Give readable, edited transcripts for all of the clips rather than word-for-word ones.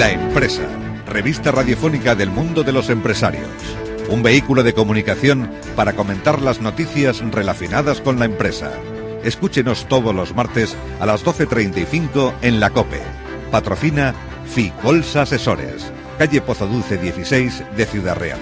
La Empresa, revista radiofónica del mundo de los empresarios. Un vehículo de comunicación para comentar las noticias relacionadas con la empresa. Escúchenos todos los martes a las 12:35 en la COPE. Patrocina Ficols Asesores, calle Pozo Dulce 16 de Ciudad Real.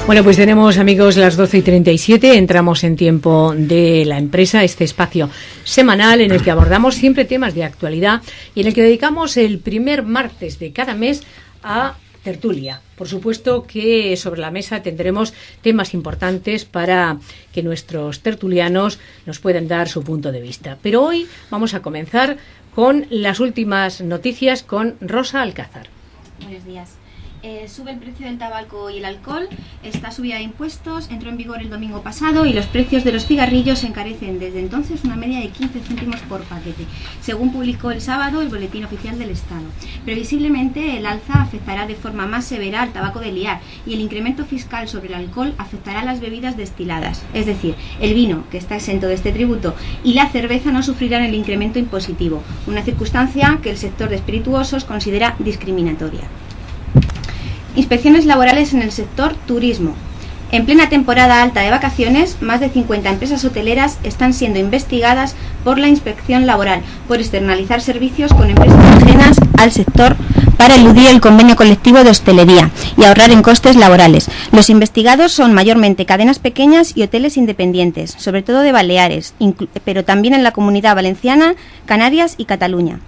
Bueno, pues tenemos, amigos, las 12:37, entramos en tiempo de la empresa, este espacio semanal en el que abordamos siempre temas de actualidad y en el que dedicamos el primer martes de cada mes a tertulia. Por supuesto que sobre la mesa tendremos temas importantes para que nuestros tertulianos nos puedan dar su punto de vista. Pero hoy vamos a comenzar con las últimas noticias con Rosa Alcázar. Buenos días. Sube el precio del tabaco y el alcohol, esta subida de impuestos entró en vigor el domingo pasado y los precios de los cigarrillos se encarecen desde entonces una media de 15 céntimos por paquete, según publicó el sábado el Boletín Oficial del Estado. Previsiblemente el alza afectará de forma más severa al tabaco de liar y el incremento fiscal sobre el alcohol afectará a las bebidas destiladas, es decir, el vino, que está exento de este tributo, y la cerveza no sufrirán el incremento impositivo, una circunstancia que el sector de espirituosos considera discriminatoria. Inspecciones laborales en el sector turismo. En plena temporada alta de vacaciones, más de 50 empresas hoteleras están siendo investigadas por la inspección laboral por externalizar servicios con empresas ajenas al sector para eludir el convenio colectivo de hostelería y ahorrar en costes laborales. Los investigados son mayormente cadenas pequeñas y hoteles independientes, sobre todo de Baleares, pero también en la Comunidad Valenciana, Canarias y Cataluña.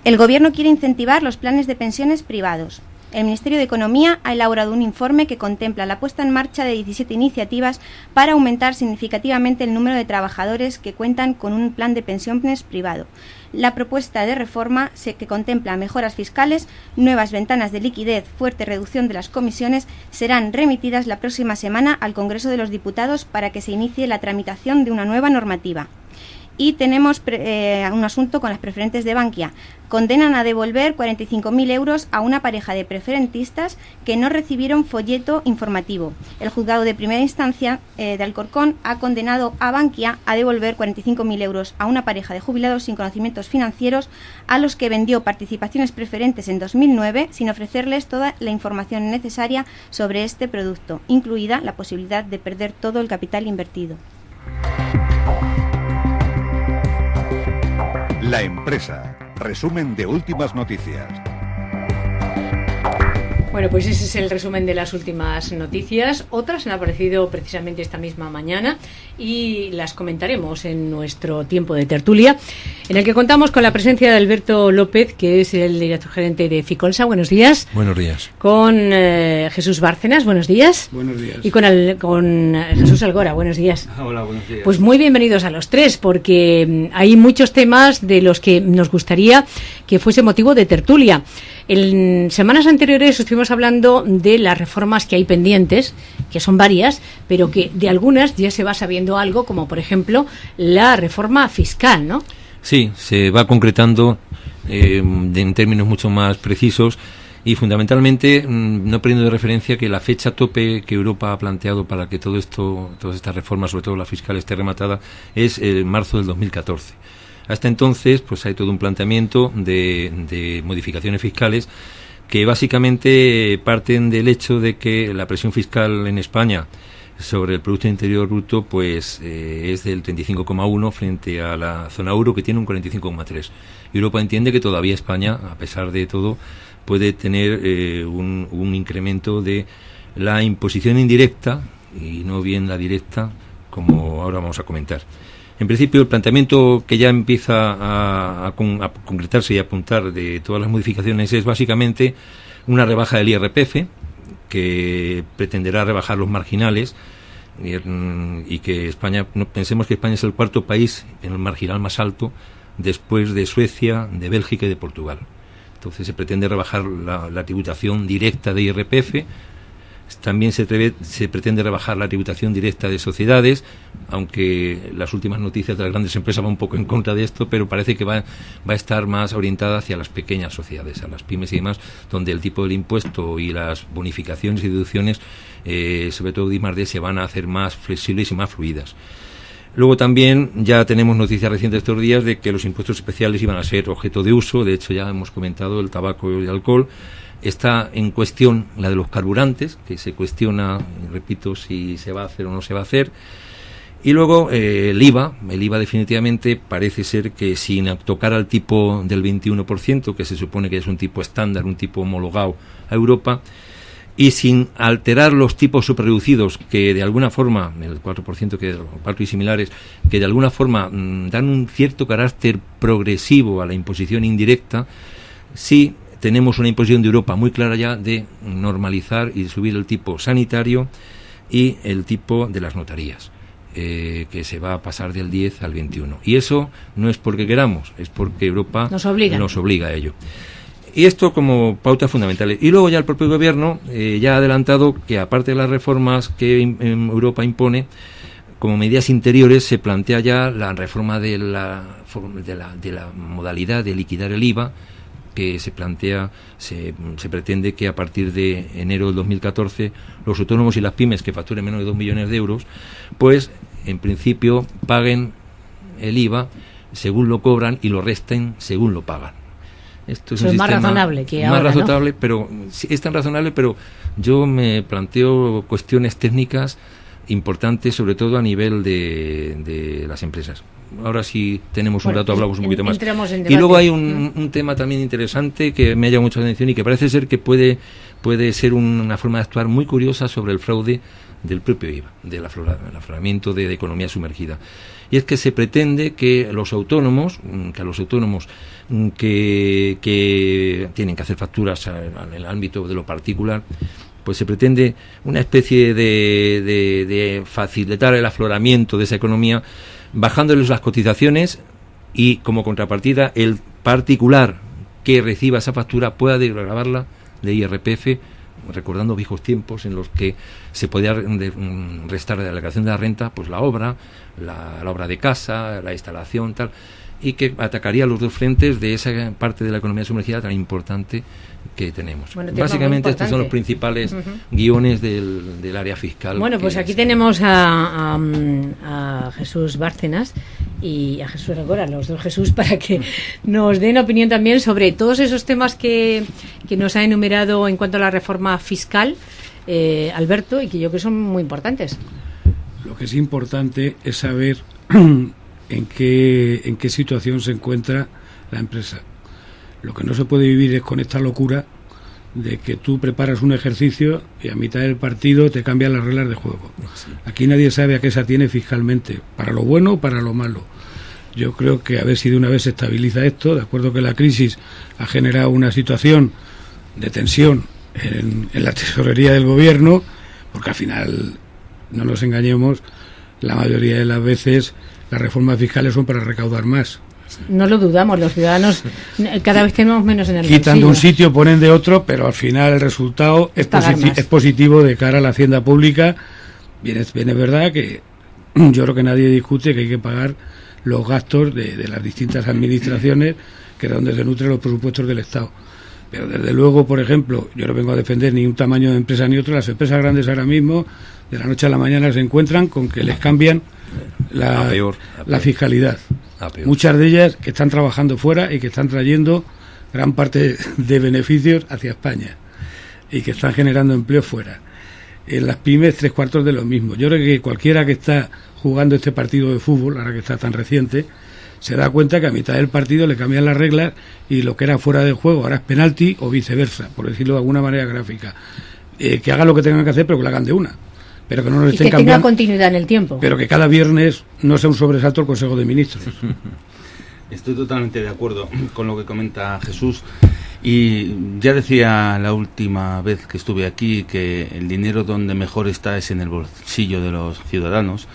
El Gobierno quiere incentivar los planes de pensiones privados. El Ministerio de Economía ha elaborado un informe que contempla la puesta en marcha de 17 iniciativas para aumentar significativamente el número de trabajadores que cuentan con un plan de pensiones privado. La propuesta de reforma que contempla mejoras fiscales, nuevas ventanas de liquidez, fuerte reducción de las comisiones, serán remitidas la próxima semana al Congreso de los Diputados para que se inicie la tramitación de una nueva normativa. Y tenemos un asunto con las preferentes de Bankia. Condenan a devolver 45.000 euros a una pareja de preferentistas que no recibieron folleto informativo. El juzgado de primera instancia de Alcorcón ha condenado a Bankia a devolver 45.000 euros a una pareja de jubilados sin conocimientos financieros a los que vendió participaciones preferentes en 2009 sin ofrecerles toda la información necesaria sobre este producto, incluida la posibilidad de perder todo el capital invertido. La Empresa, resumen de últimas noticias. Bueno, pues ese es el resumen de las últimas noticias. Otras han aparecido precisamente esta misma mañana y las comentaremos en nuestro tiempo de tertulia, en el que contamos con la presencia de Alberto López, que es el director gerente de Ficolsa. Buenos días. Buenos días. Con Jesús Bárcenas. Buenos días. Buenos días. Y con Jesús Algora. Buenos días. Hola, buenos días. Pues muy bienvenidos a los tres, porque hay muchos temas de los que nos gustaría que fuese motivo de tertulia. En semanas anteriores estuvimos hablando de las reformas que hay pendientes, que son varias, pero que de algunas ya se va sabiendo algo, como por ejemplo la reforma fiscal, ¿no? Sí, se va concretando en términos mucho más precisos y fundamentalmente no perdiendo de referencia que la fecha tope que Europa ha planteado para que todas estas reformas, sobre todo la fiscal, esté rematada, es marzo del 2014. Hasta entonces, pues hay todo un planteamiento de modificaciones fiscales que básicamente parten del hecho de que la presión fiscal en España sobre el Producto Interior Bruto pues es del 35,1 frente a la zona euro, que tiene un 45,3. Europa entiende que todavía España, a pesar de todo, puede tener un incremento de la imposición indirecta y no bien la directa, como ahora vamos a comentar. En principio, el planteamiento que ya empieza a concretarse y a apuntar de todas las modificaciones es básicamente una rebaja del IRPF, que pretenderá rebajar los marginales y que España, pensemos que España es el cuarto país en el marginal más alto después de Suecia, de Bélgica y de Portugal. Entonces se pretende rebajar la tributación directa de IRPF. También se pretende rebajar la tributación directa de sociedades, aunque las últimas noticias de las grandes empresas van un poco en contra de esto, pero parece que va a estar más orientada hacia las pequeñas sociedades, a las pymes y demás, donde el tipo del impuesto y las bonificaciones y deducciones, sobre todo de I+D, se van a hacer más flexibles y más fluidas. Luego también ya tenemos noticias recientes estos días de que los impuestos especiales iban a ser objeto de uso. De hecho, ya hemos comentado el tabaco y el alcohol. Está en cuestión la de los carburantes, que se cuestiona, repito, si se va a hacer o no se va a hacer. Y luego el IVA definitivamente parece ser que sin tocar al tipo del 21%, que se supone que es un tipo estándar, un tipo homologado a Europa, y sin alterar los tipos superreducidos que de alguna forma, el 4% que y similares, que de alguna forma dan un cierto carácter progresivo a la imposición indirecta, sí tenemos una imposición de Europa muy clara ya de normalizar y subir el tipo sanitario y el tipo de las notarías, que se va a pasar del 10 al 21. Y eso no es porque queramos, es porque Europa nos obliga a ello. Y esto como pautas fundamentales. Y luego ya el propio gobierno ya ha adelantado que aparte de las reformas que Europa impone, como medidas interiores se plantea ya la reforma de la modalidad de liquidar el IVA, que se plantea, se pretende que a partir de enero del 2014 los autónomos y las pymes que facturen menos de 2 millones de euros, pues en principio paguen el IVA según lo cobran y lo resten según lo pagan. Esto es un más sistema razonable que más ahora, razonable, ¿no? Pero sí, es tan razonable, pero yo me planteo cuestiones técnicas importantes, sobre todo a nivel de las empresas. Ahora sí tenemos un dato, hablamos un poquito más. Y luego hay un tema también interesante que me ha llamado mucho la atención y que parece ser que puede ser una forma de actuar muy curiosa sobre el fraude del propio IVA, del afloramiento de economía sumergida. Y es que se pretende que a los autónomos que tienen que hacer facturas en el ámbito de lo particular, pues se pretende una especie de facilitar el afloramiento de esa economía, bajándoles las cotizaciones y como contrapartida el particular que reciba esa factura pueda gravarla de IRPF, recordando viejos tiempos en los que se podía restar de la declaración de la renta pues la obra de casa, la instalación, tal, y que atacaría los dos frentes de esa parte de la economía sumergida tan importante que tenemos. Bueno, básicamente estos son los principales guiones del área fiscal. Bueno, pues aquí tenemos a Jesús Bárcenas y a Jesús Algora, los dos Jesús, para que nos den opinión también sobre todos esos temas que nos ha enumerado en cuanto a la reforma fiscal, Alberto, y que yo creo que son muy importantes. Lo que es importante es saber en qué situación se encuentra la empresa. Lo que no se puede vivir es con esta locura de que tú preparas un ejercicio y a mitad del partido te cambian las reglas de juego. Aquí nadie sabe a qué se atiene fiscalmente, para lo bueno o para lo malo. Yo creo que a ver si de una vez se estabiliza esto, de acuerdo que la crisis ha generado una situación de tensión en la tesorería del gobierno, porque al final, no nos engañemos, la mayoría de las veces las reformas fiscales son para recaudar más. No lo dudamos, los ciudadanos cada vez tenemos menos en el quitan bolsillo. De un sitio, ponen de otro, pero al final el resultado es positivo de cara a la hacienda pública. Bien es verdad que yo creo que nadie discute que hay que pagar los gastos de las distintas administraciones, que es donde se nutren los presupuestos del Estado. Pero desde luego, por ejemplo, yo no vengo a defender ni un tamaño de empresa ni otro. Las empresas grandes ahora mismo, de la noche a la mañana, se encuentran con que les cambian la fiscalidad. Muchas de ellas que están trabajando fuera y que están trayendo gran parte de beneficios hacia España y que están generando empleo fuera. En las pymes, 3/4 de lo mismo. Yo creo que cualquiera que está jugando este partido de fútbol, ahora que está tan reciente, se da cuenta que a mitad del partido le cambian las reglas y lo que era fuera de juego ahora es penalti o viceversa, por decirlo de alguna manera gráfica. Que hagan lo que tengan que hacer, pero que lo hagan de una. Pero que no nos estén cambiando, tenga continuidad en el tiempo. Pero que cada viernes no sea un sobresalto el Consejo de Ministros. Estoy totalmente de acuerdo con lo que comenta Jesús. Y ya decía la última vez que estuve aquí que el dinero donde mejor está es en el bolsillo de los ciudadanos.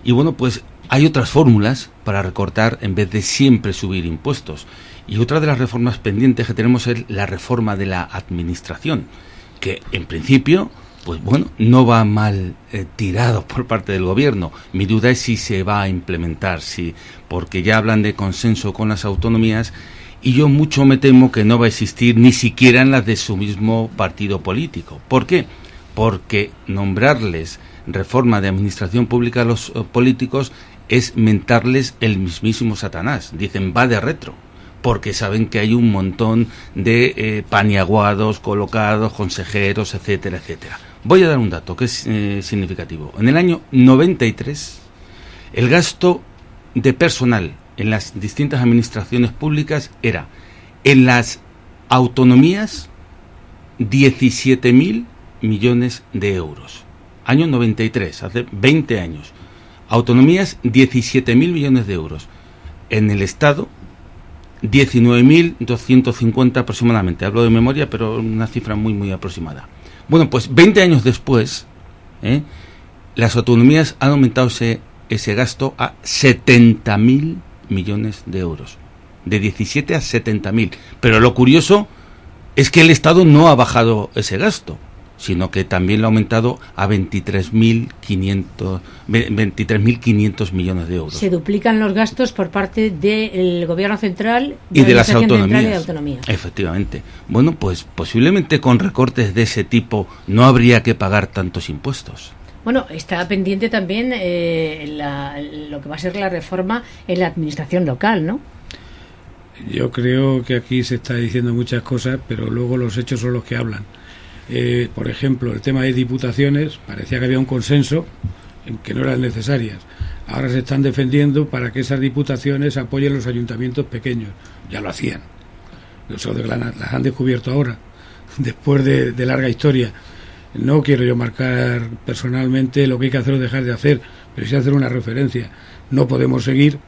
Y bueno, pues hay otras fórmulas para recortar en vez de siempre subir impuestos. Y otra de las reformas pendientes que tenemos es la reforma de la administración, que en principio, pues bueno, no va mal tirado por parte del gobierno. Mi duda es si se va a implementar, porque ya hablan de consenso con las autonomías y yo mucho me temo que no va a existir ni siquiera en las de su mismo partido político. ¿Por qué? Porque nombrarles reforma de administración pública a los políticos es mentarles el mismísimo Satanás. Dicen, va de retro, porque saben que hay un montón de paniaguados colocados, consejeros, etcétera, etcétera. Voy a dar un dato que es significativo. En el año 93, el gasto de personal en las distintas administraciones públicas era, en las autonomías, 17.000 millones de euros. Año 93, hace 20 años. Autonomías, 17.000 millones de euros. En el Estado, 19.250 aproximadamente. Hablo de memoria, pero una cifra muy, muy aproximada. Bueno, pues 20 años después, las autonomías han aumentado ese gasto a 70.000 millones de euros. De 17 a 70.000. Pero lo curioso es que el Estado no ha bajado ese gasto, sino que también lo ha aumentado a 23.500 millones de euros. Se duplican los gastos por parte del Gobierno central y de las autonomías. Efectivamente. Bueno, pues posiblemente con recortes de ese tipo no habría que pagar tantos impuestos. Bueno, está pendiente también lo que va a ser la reforma en la administración local, ¿no? Yo creo que aquí se está diciendo muchas cosas, pero luego los hechos son los que hablan. Por ejemplo, el tema de diputaciones, parecía que había un consenso en que no eran necesarias. Ahora se están defendiendo para que esas diputaciones apoyen los ayuntamientos pequeños. Ya lo hacían. Las han descubierto ahora, después de larga historia. No quiero yo marcar personalmente lo que hay que hacer o dejar de hacer, pero sí hacer una referencia. No podemos seguir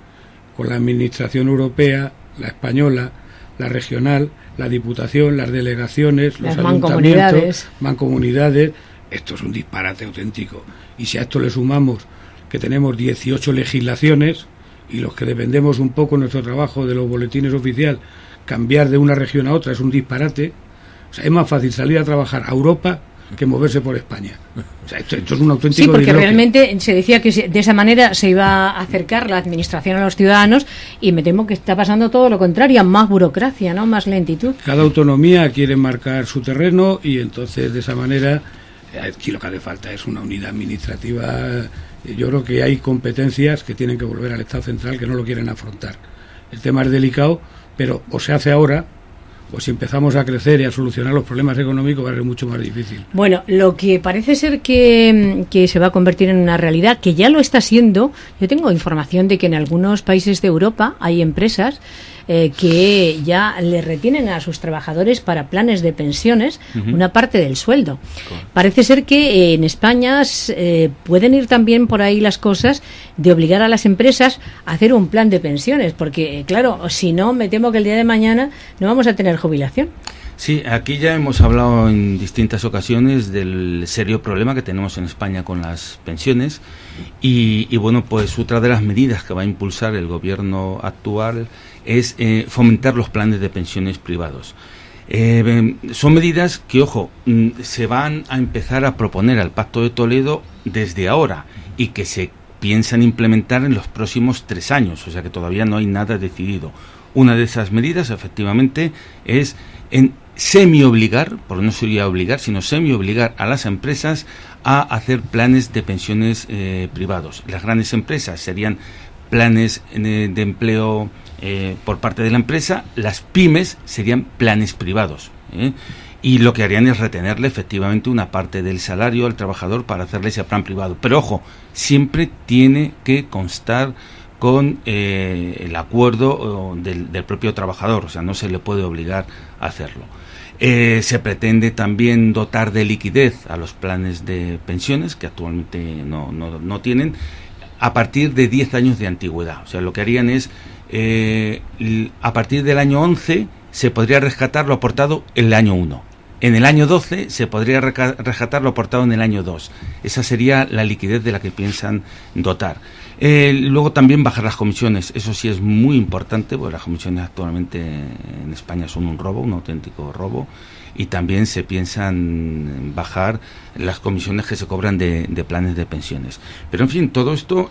con la administración europea, la española, la regional, la diputación, las delegaciones, los ayuntamientos, mancomunidades. Esto es un disparate auténtico. Y si a esto le sumamos que tenemos 18 legislaciones y los que dependemos un poco nuestro trabajo de los boletines oficiales, cambiar de una región a otra es un disparate. O sea, es más fácil salir a trabajar a Europa que moverse por España. O sea, esto es un auténtico... Sí, porque diloquio. Realmente se decía que de esa manera se iba a acercar la administración a los ciudadanos, y me temo que está pasando todo lo contrario, más burocracia, ¿no? Más lentitud. Cada autonomía quiere marcar su terreno, y entonces de esa manera aquí lo que hace falta es una unidad administrativa. Yo creo que hay competencias que tienen que volver al Estado central, que no lo quieren afrontar. El tema es delicado, pero o se hace ahora, pues si empezamos a crecer y a solucionar los problemas económicos va a ser mucho más difícil. Bueno, lo que parece ser que se va a convertir en una realidad, que ya lo está siendo. Yo tengo información de que en algunos países de Europa hay empresas que ya le retienen a sus trabajadores para planes de pensiones una parte del sueldo. Parece ser que en España pueden ir también por ahí las cosas de obligar a las empresas a hacer un plan de pensiones, porque claro, si no, me temo que el día de mañana no vamos a tener jubilación. Sí, aquí ya hemos hablado en distintas ocasiones del serio problema que tenemos en España con las pensiones, y bueno, pues otra de las medidas que va a impulsar el gobierno actual es fomentar los planes de pensiones privados. Son medidas que, ojo, se van a empezar a proponer al Pacto de Toledo desde ahora, y que se piensan implementar en los próximos 3 años, o sea que todavía no hay nada decidido. Una de esas medidas, efectivamente, es semi-obligar, porque no sería obligar, sino semi-obligar a las empresas a hacer planes de pensiones privados. Las grandes empresas serían planes de empleo por parte de la empresa, las pymes serían planes privados, y lo que harían es retenerle efectivamente una parte del salario al trabajador para hacerle ese plan privado. Pero ojo, siempre tiene que constar con el acuerdo del propio trabajador, o sea, no se le puede obligar a hacerlo. Se pretende también dotar de liquidez a los planes de pensiones, que actualmente no tienen, a partir de 10 años de antigüedad. O sea, lo que harían es, a partir del año 11, se podría rescatar lo aportado en el año 1. En el año 12 se podría rescatar lo aportado en el año 2. Esa sería la liquidez de la que piensan dotar. Luego también bajar las comisiones. Eso sí es muy importante, porque las comisiones actualmente en España son un robo, un auténtico robo. Y también se piensan bajar las comisiones que se cobran de planes de pensiones. Pero en fin, todo esto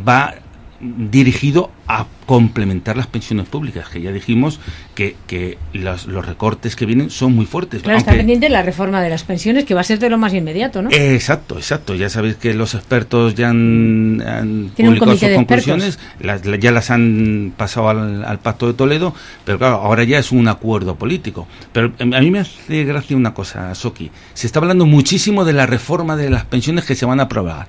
va dirigido a complementar las pensiones públicas, que ya dijimos que los recortes que vienen son muy fuertes. Claro, está pendiente la reforma de las pensiones, que va a ser de lo más inmediato, ¿no? Exacto. Ya sabéis que los expertos ya han publicado sus conclusiones, ya las han pasado al Pacto de Toledo, pero claro, ahora ya es un acuerdo político. Pero a mí me hace gracia una cosa, Soki. Se está hablando muchísimo de la reforma de las pensiones que se van a aprobar.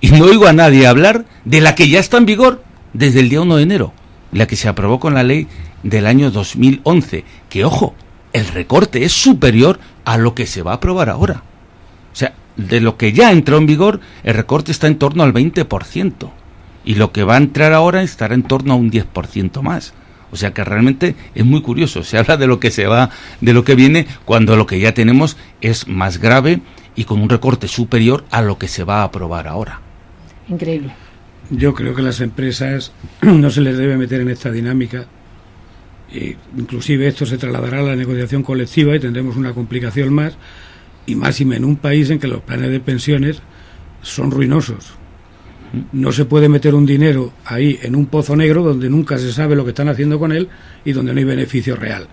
Y no oigo a nadie hablar de la que ya está en vigor desde el día 1 de enero, la que se aprobó con la ley del año 2011, que, ojo, el recorte es superior a lo que se va a aprobar ahora. O sea, de lo que ya entró en vigor, el recorte está en torno al 20%, y lo que va a entrar ahora estará en torno a un 10% más. O sea que realmente es muy curioso, se habla de lo que se va, de lo que viene, cuando lo que ya tenemos es más grave y con un recorte superior a lo que se va a aprobar ahora. Increíble. Yo creo que las empresas no se les debe meter en esta dinámica. Inclusive esto se trasladará a la negociación colectiva y tendremos una complicación más, y más en un país en que los planes de pensiones son ruinosos. No se puede meter un dinero ahí en un pozo negro donde nunca se sabe lo que están haciendo con él y donde no hay beneficio real.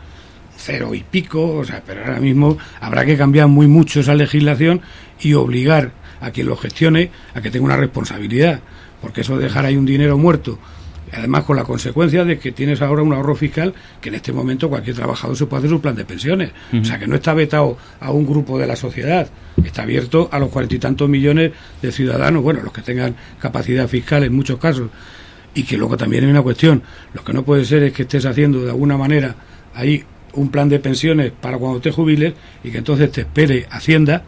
0 y pico, o sea, pero ahora mismo habrá que cambiar mucho esa legislación y obligar a quien lo gestione a que tenga una responsabilidad, porque eso de dejar ahí un dinero muerto, además con la consecuencia de que tienes ahora un ahorro fiscal, que en este momento cualquier trabajador se puede hacer su plan de pensiones. O sea, que no está vetado a un grupo de la sociedad, está abierto a los 40 y tantos millones de ciudadanos, bueno, los que tengan capacidad fiscal en muchos casos. Y que luego también hay una cuestión, lo que no puede ser es que estés haciendo de alguna manera ahí un plan de pensiones para cuando te jubiles y que entonces te espere Hacienda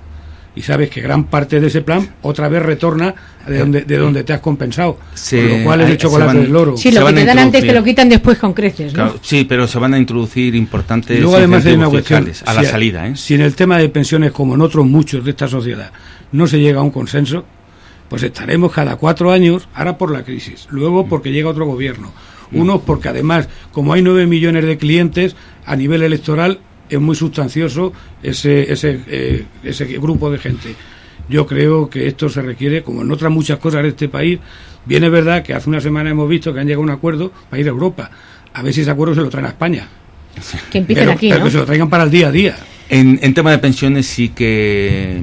y sabes que gran parte de ese plan otra vez retorna de donde te has compensado, con lo cual es el chocolate del loro. Sí, lo que te dan antes te lo quitan después con creces, ¿no? Claro, sí, pero se van a introducir importantes luego además hay una cuestión a la salida. Si en el tema de pensiones, como en otros muchos de esta sociedad, no se llega a un consenso, pues estaremos cada 4 años, ahora por la crisis, luego porque llega otro gobierno, unos porque además, como hay 9 millones de clientes, a nivel electoral es muy sustancioso ese grupo de gente. Yo creo que esto se requiere, como en otras muchas cosas de este país. Bien es verdad que hace una semana hemos visto que han llegado a un acuerdo para ir a Europa. A ver si ese acuerdo se lo traen a España. Que empiecen aquí, pero ¿no? que se lo traigan para el día a día. En tema de pensiones sí que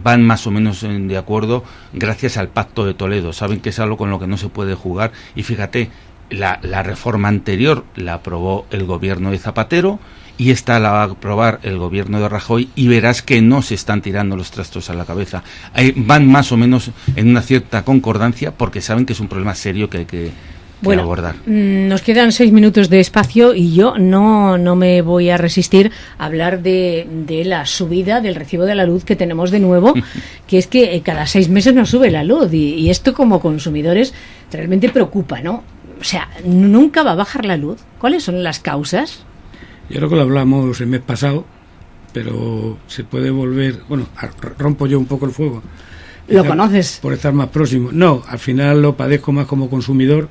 van más o menos de acuerdo gracias al Pacto de Toledo. Saben que es algo con lo que no se puede jugar. Y fíjate, la reforma anterior la aprobó el gobierno de Zapatero, y esta la va a aprobar el gobierno de Rajoy, y verás que no se están tirando los trastos a la cabeza. Van más o menos en una cierta concordancia, porque saben que es un problema serio que hay que abordar. Nos quedan 6 minutos de espacio y yo no me voy a resistir a hablar de la subida del recibo de la luz que tenemos de nuevo, que es que cada 6 meses nos sube la luz, y esto como consumidores realmente preocupa, ¿no? O sea, nunca va a bajar la luz. ¿Cuáles son las causas? Yo creo que lo hablamos el mes pasado, pero se puede volver... Bueno, rompo yo un poco el fuego. ¿Lo conoces? Por estar más próximo. No, al final lo padezco más como consumidor,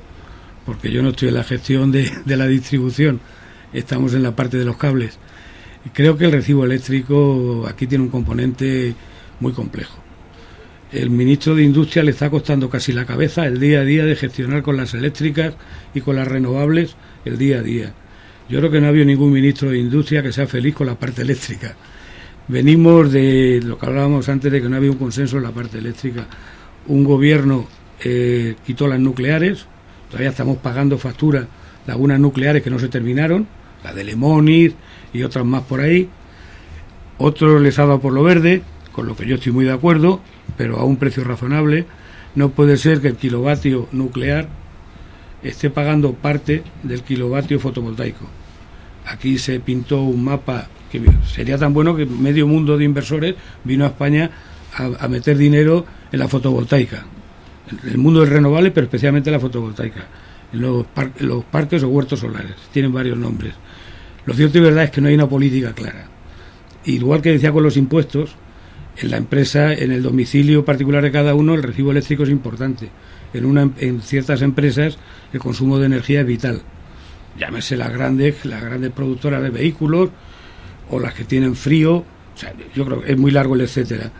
porque yo no estoy en la gestión de la distribución, estamos en la parte de los cables. Creo que el recibo eléctrico aquí tiene un componente muy complejo. El ministro de Industria le está costando casi la cabeza el día a día de gestionar con las eléctricas y con las renovables el día a día. Yo creo que no ha habido ningún ministro de Industria que sea feliz con la parte eléctrica. Venimos de lo que hablábamos antes, de que no había un consenso en la parte eléctrica. Un gobierno quitó las nucleares, todavía estamos pagando facturas de algunas nucleares que no se terminaron, la de Lemoniz y otras más por ahí. Otros les ha dado por lo verde, con lo que yo estoy muy de acuerdo, pero a un precio razonable. No puede ser que el kilovatio nuclear esté pagando parte del kilovatio fotovoltaico. Aquí se pintó un mapa que sería tan bueno que medio mundo de inversores vino a España a meter dinero en la fotovoltaica, en el mundo del renovable, pero especialmente en la fotovoltaica, en los parques o huertos solares. Tienen varios nombres. Lo cierto y verdad es que no hay una política clara. Igual que decía con los impuestos, en la empresa, en el domicilio particular de cada uno, el recibo eléctrico es importante. En ciertas empresas el consumo de energía es vital. Llámese las grandes productoras de vehículos o las que tienen frío. O sea, yo creo que es muy largo el etcétera.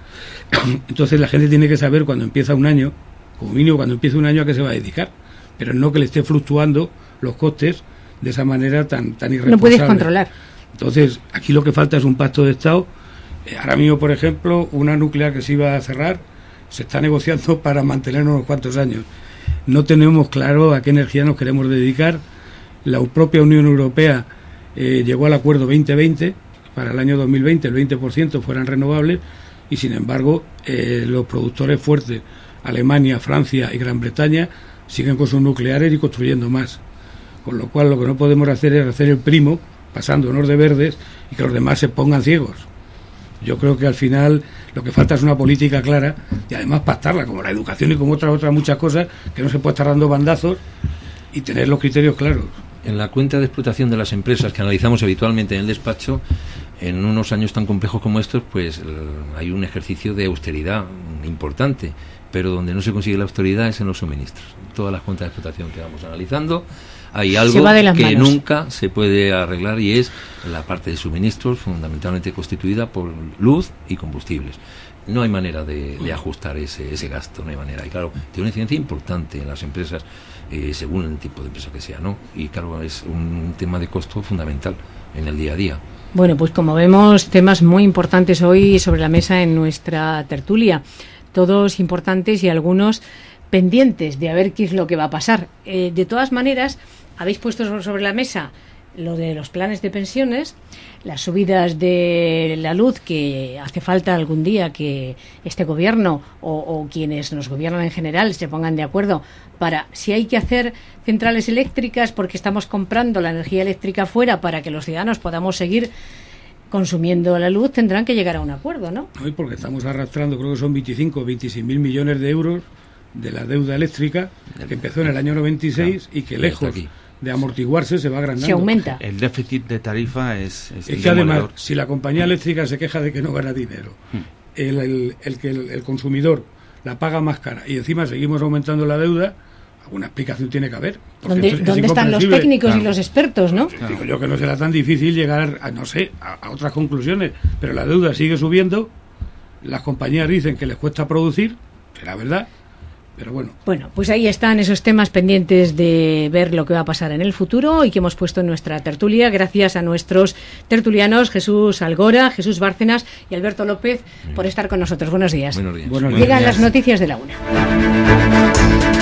Entonces la gente tiene que saber cuando empieza un año, como mínimo cuando empieza un año, a qué se va a dedicar. pero no que le esté fluctuando los costes de esa manera tan irresponsable. No puedes controlar. Entonces, aquí lo que falta es un pacto de Estado. Ahora mismo, por ejemplo, una nuclear que se iba a cerrar se está negociando para mantenernos unos cuantos años. No tenemos claro a qué energía nos queremos dedicar. La propia Unión Europea llegó al acuerdo 2020, para el año 2020 el 20% fueran renovables, y sin embargo los productores fuertes, Alemania, Francia y Gran Bretaña, siguen con sus nucleares y construyendo más. Con lo cual lo que no podemos hacer es hacer el primo, pasándonos de verdes, y que los demás se pongan ciegos. Yo creo que al final lo que falta es una política clara y además pactarla, como la educación y como otras muchas cosas, que no se puede estar dando bandazos, y tener los criterios claros. En la cuenta de explotación de las empresas que analizamos habitualmente en el despacho, en unos años tan complejos como estos, pues hay un ejercicio de austeridad importante, pero donde no se consigue la austeridad es en los suministros. Todas las cuentas de explotación que vamos analizando, hay algo que nunca se puede arreglar, y es la parte de suministros, fundamentalmente constituida por luz y combustibles. No hay manera de ajustar ese gasto, no hay manera. Y claro, tiene una incidencia importante en las empresas, según el tipo de empresa que sea, ¿no? Y claro, es un tema de costo fundamental en el día a día. Bueno, pues como vemos, temas muy importantes hoy sobre la mesa en nuestra tertulia. Todos importantes y algunos pendientes de a ver qué es lo que va a pasar. De todas maneras, habéis puesto sobre la mesa lo de los planes de pensiones, las subidas de la luz, que hace falta algún día que este gobierno o quienes nos gobiernan en general se pongan de acuerdo para, si hay que hacer centrales eléctricas porque estamos comprando la energía eléctrica fuera para que los ciudadanos podamos seguir consumiendo la luz, tendrán que llegar a un acuerdo, ¿no? Hoy porque estamos arrastrando, creo que son 25 o 26 mil millones de euros de la deuda eléctrica que empezó en el año 96 y que lejos de amortiguarse se va agrandando. Se aumenta. El déficit de tarifa es que además, si la compañía eléctrica se queja de que no gana dinero, el consumidor la paga más cara y encima seguimos aumentando la deuda, alguna explicación tiene que haber. ¿Dónde están los técnicos y los expertos, no? Digo yo que no será tan difícil llegar a otras conclusiones, pero la deuda sigue subiendo, las compañías dicen que les cuesta producir, será verdad. Pero bueno, pues ahí están esos temas pendientes de ver lo que va a pasar en el futuro y que hemos puesto en nuestra tertulia, gracias a nuestros tertulianos Jesús Algora, Jesús Bárcenas y Alberto López por estar con nosotros. Buenos días. Buenos días. Buenos días. Llegan las noticias de la 1.